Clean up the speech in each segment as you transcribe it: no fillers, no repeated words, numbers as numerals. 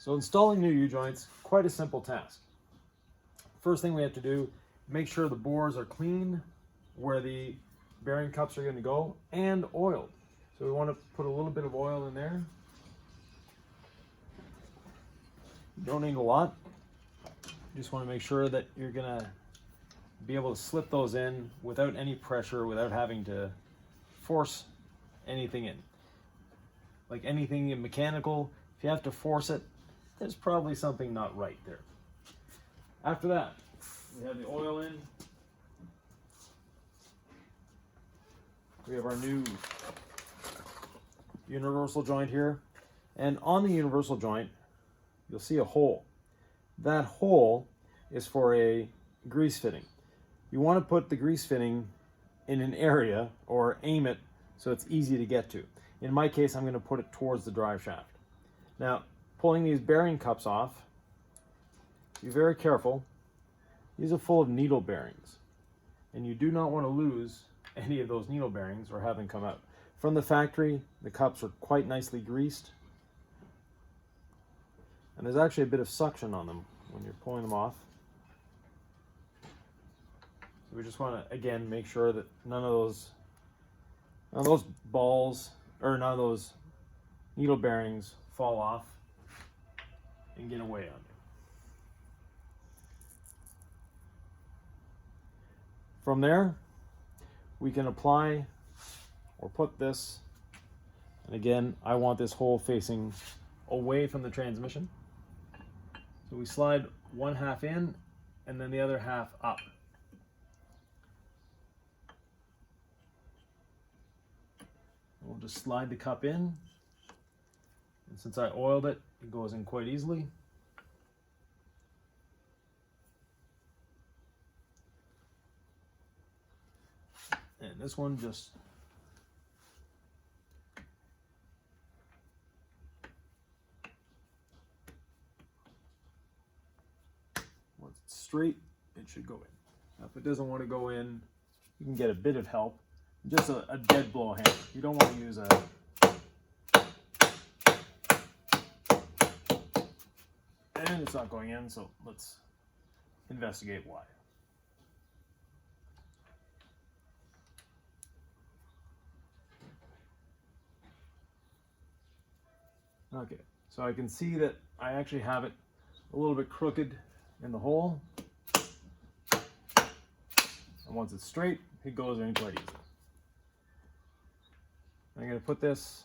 So installing new U-joints, quite a simple task. First thing we have to do, make sure the bores are clean where the bearing cups are going to go and oiled. So we want to put a little bit of oil in there. You don't need a lot. You just want to make sure that you're going to be able to slip those in without any pressure, without having to force anything in. Like anything in mechanical, if you have to force it, there's probably something not right there. After that, we have the oil in. We have our new universal joint here. And on the universal joint, you'll see a hole. That hole is for a grease fitting. You want to put the grease fitting in an area or aim it so it's easy to get to. In my case, I'm going to put it towards the drive shaft. Now, pulling these bearing cups off, be very careful. These are full of needle bearings, and you do not want to lose any of those needle bearings or have them come out. From the factory, the cups are quite nicely greased, and there's actually a bit of suction on them when you're pulling them off. So we just want to, again, make sure that none of those balls, or none of those needle bearings fall off and get away on you. From there, we can apply or put this, and again, I want this hole facing away from the transmission. So we slide one half in and then the other half up. We'll just slide the cup in, and since I oiled it, it goes in quite easily. And this one just once it's straight, it should go in. Now, if it doesn't want to go in, you can get a bit of help. Just a dead blow hammer. You don't want to use a and it's not going in, so let's investigate why. Okay, so I can see that I actually have it a little bit crooked in the hole. And once it's straight, it goes in quite easily. I'm going to put this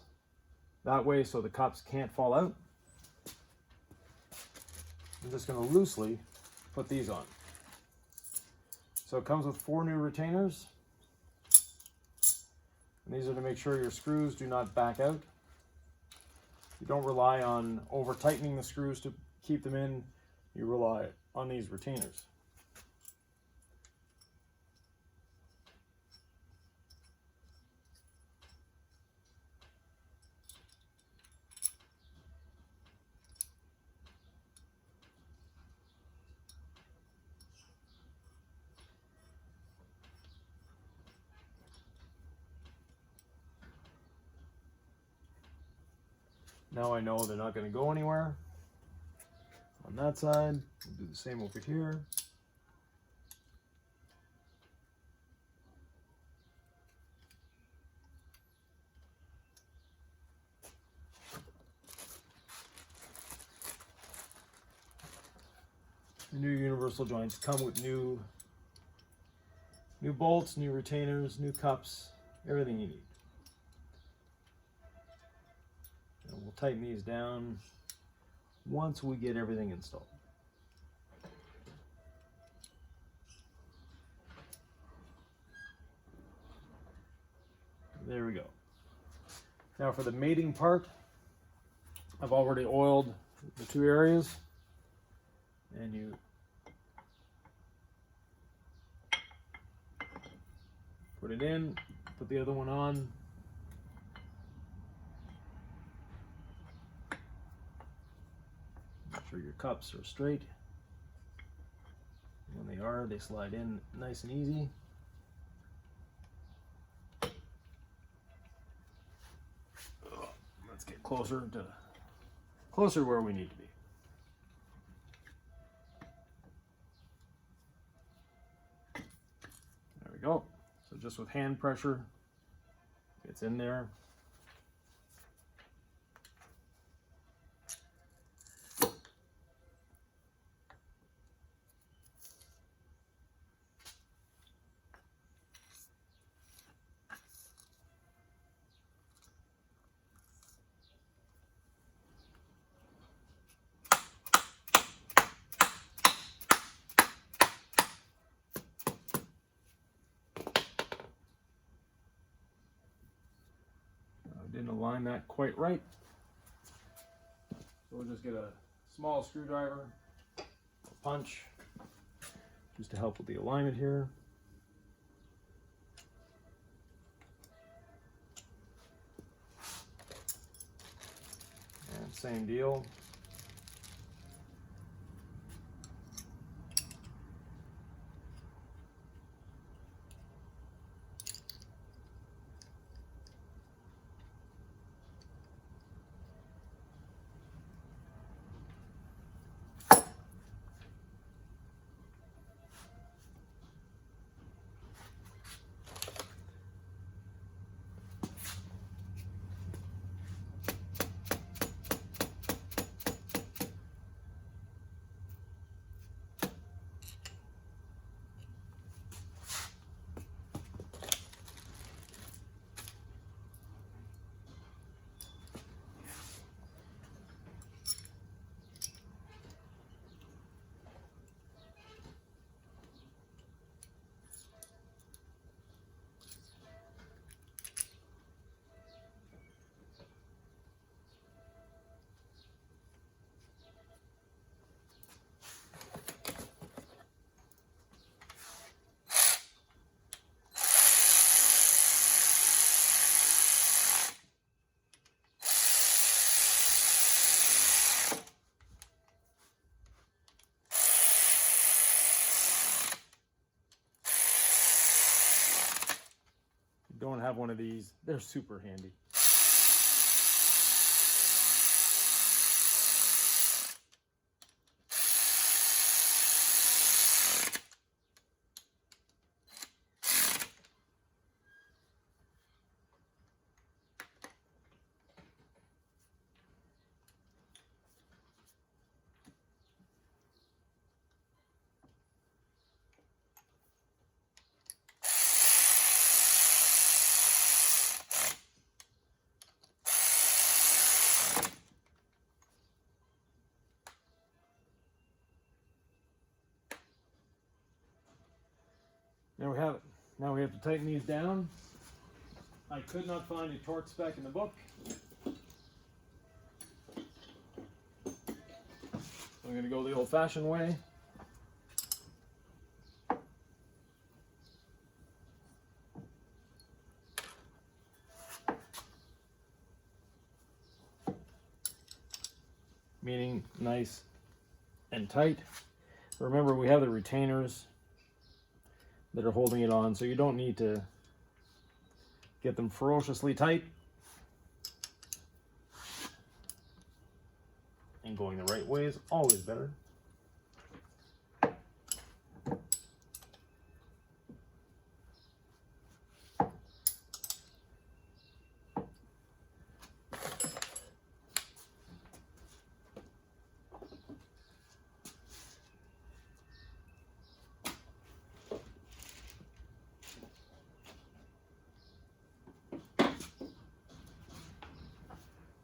that way so the cups can't fall out. I'm just going to loosely put these on. So it comes with 4 new retainers. And these are to make sure your screws do not back out. You don't rely on over tightening the screws to keep them in. You rely on these retainers. Now I know they're not going to go anywhere. On that side, we'll do the same over here. The new universal joints come with new bolts, new retainers, new cups, everything you need. And we'll tighten these down once we get everything installed. There we go. Now for the mating part, I've already oiled the 2 areas, and you put it in, put the other one on. Make sure your cups are straight. When they are, they slide in nice and easy. Let's get closer where we need to be. just with hand pressure, it's in there. Didn't align that quite right. So we'll just get a small screwdriver, a punch, just to help with the alignment here. And same deal. Don't have one of these, they're super handy. There we have it. Now we have to tighten these down. I could not find a torque spec in the book. So I'm going to go the old-fashioned way. Meaning nice and tight. Remember, we have the retainers that are holding it on, so you don't need to get them ferociously tight. And going the right way is always better.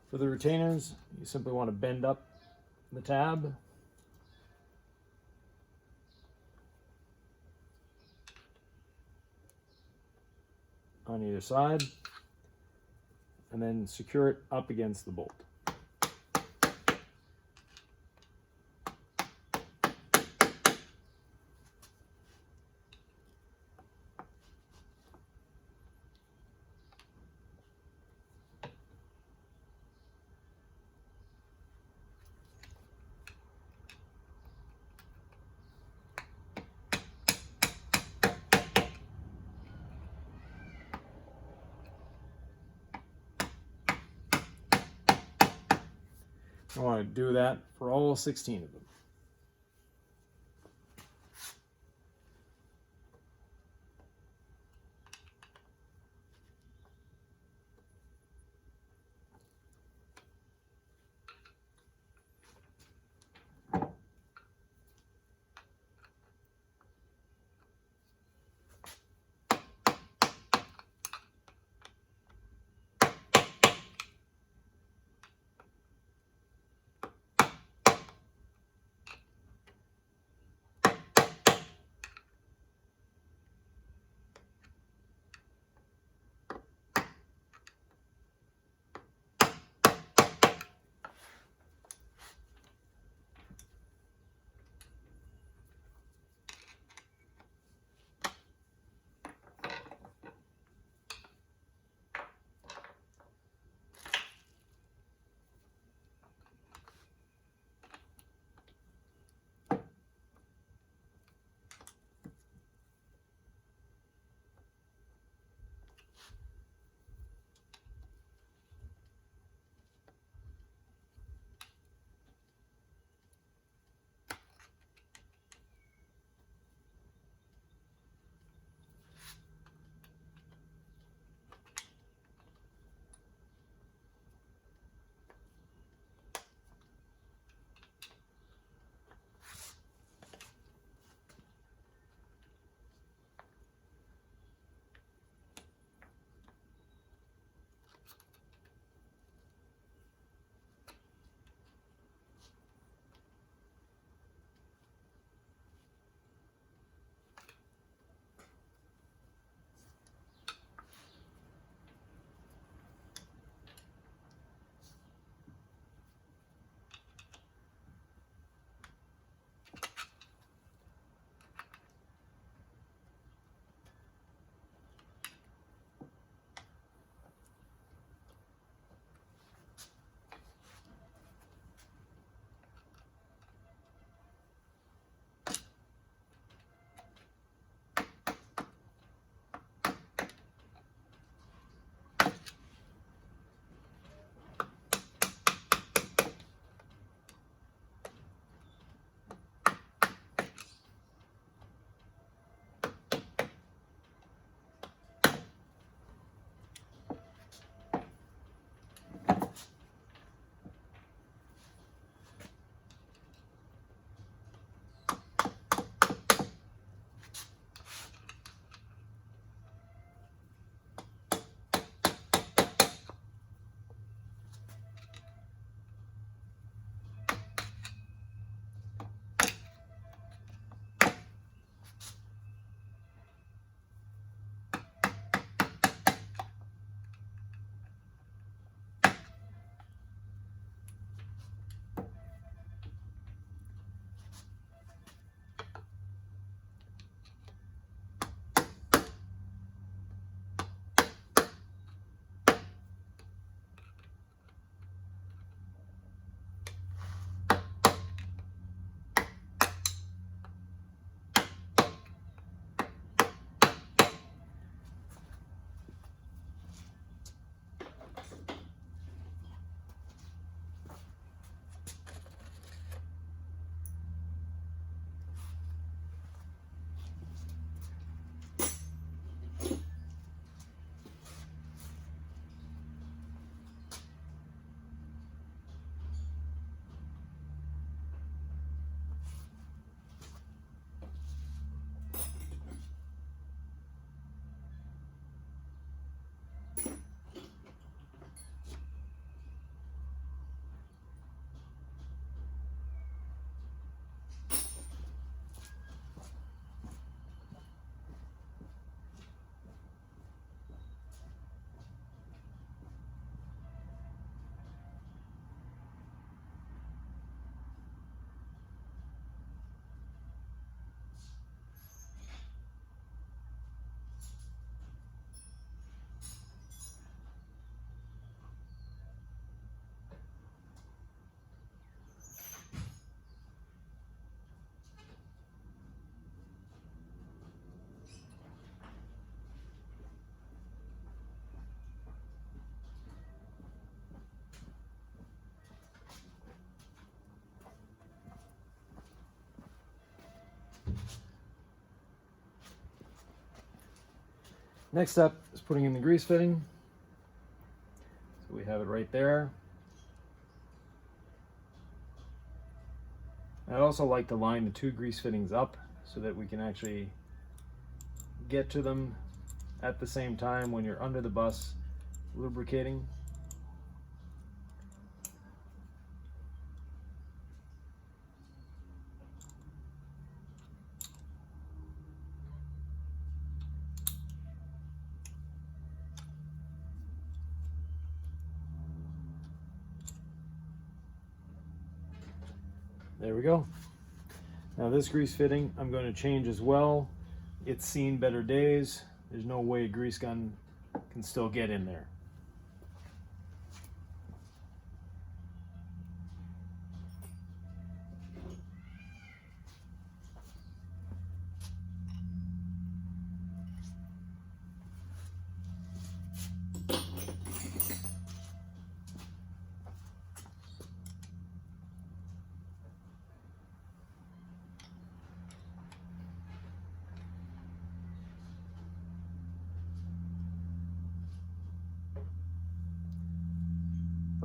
For the retainers, you simply want to bend up the tab. On either side, and then secure it up against the bolt. I want to do that for all 16 of them. Next step is putting in the grease fitting. So we have it right there. I'd also like to line the two grease fittings up so that we can actually get to them at the same time when you're under the bus lubricating. There we go. Now this grease fitting I'm going to change as well. It's seen better days. There's no way a grease gun can still get in there.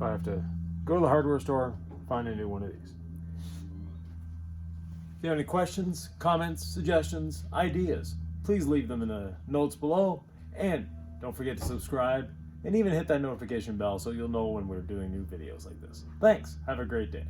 I have to go to the hardware store, find a new one of these. If you have any questions, comments, suggestions, ideas, please leave them in the notes below. And don't forget to subscribe and even hit that notification bell so you'll know when we're doing new videos like this. Thanks. Have a great day.